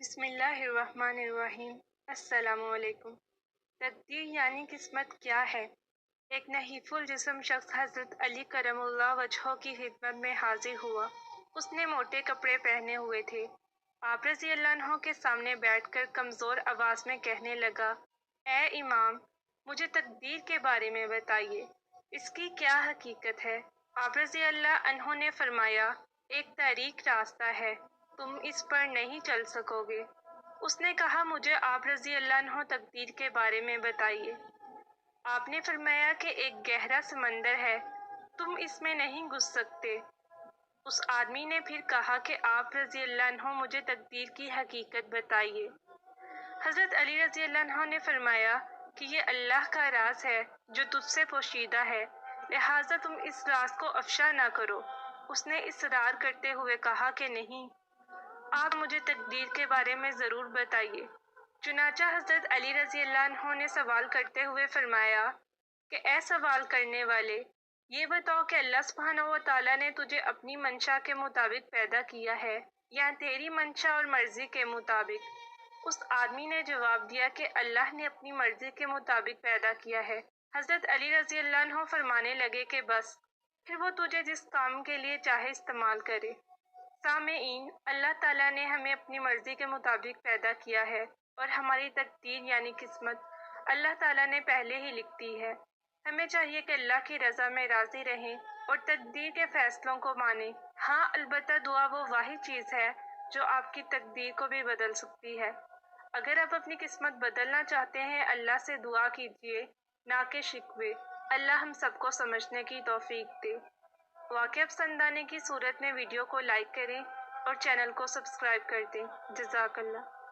بسم اللہ الرحمن الرحیم۔ السلام علیکم۔ تقدیر یعنی قسمت کیا ہے؟ ایک نحیف الجسم شخص حضرت علی کرم اللہ وجہہ کی خدمت میں حاضر ہوا۔ اس نے موٹے کپڑے پہنے ہوئے تھے۔ آپ رضی اللہ عنہ کے سامنے بیٹھ کر کمزور آواز میں کہنے لگا، اے امام، مجھے تقدیر کے بارے میں بتائیے، اس کی کیا حقیقت ہے؟ آپ رضی اللہ عنہ نے فرمایا، ایک طریق راستہ ہے، تم اس پر نہیں چل سکو گے۔ اس نے کہا، مجھے آپ رضی اللہ عنہ تقدیر کے بارے میں بتائیے۔ آپ نے فرمایا کہ ایک گہرا سمندر ہے، تم اس میں نہیں گھس سکتے۔ اس آدمی نے پھر کہا کہ آپ رضی اللہ عنہ مجھے تقدیر کی حقیقت بتائیے۔ حضرت علی رضی اللہ عنہ نے فرمایا کہ یہ اللہ کا راز ہے جو تجھ سے پوشیدہ ہے، لہٰذا تم اس راز کو افشا نہ کرو۔ اس نے اصرار کرتے ہوئے کہا کہ نہیں، آپ مجھے تقدیر کے بارے میں ضرور بتائیے۔ چنانچہ حضرت علی رضی اللہ عنہ نے سوال کرتے ہوئے فرمایا کہ اے سوال کرنے والے، یہ بتاؤ کہ اللہ سبحانہ و تعالیٰ نے تجھے اپنی منشا کے مطابق پیدا کیا ہے یا تیری منشا اور مرضی کے مطابق؟ اس آدمی نے جواب دیا کہ اللہ نے اپنی مرضی کے مطابق پیدا کیا ہے۔ حضرت علی رضی اللہ عنہ فرمانے لگے کہ بس، پھر وہ تجھے جس کام کے لیے چاہے استعمال کرے۔ سامعین، اللہ تعالیٰ نے ہمیں اپنی مرضی کے مطابق پیدا کیا ہے اور ہماری تقدیر یعنی قسمت اللہ تعالیٰ نے پہلے ہی لکھ دی ہے۔ ہمیں چاہیے کہ اللہ کی رضا میں راضی رہیں اور تقدیر کے فیصلوں کو مانیں۔ ہاں، البتہ دعا وہ واحد چیز ہے جو آپ کی تقدیر کو بھی بدل سکتی ہے۔ اگر آپ اپنی قسمت بدلنا چاہتے ہیں، اللہ سے دعا کیجیے، نہ کہ شکوے۔ اللہ ہم سب کو سمجھنے کی توفیق دے۔ واقعہ پسند آنے کی صورت میں ویڈیو کو لائک کریں اور چینل کو سبسکرائب کر دیں۔ جزاک اللہ۔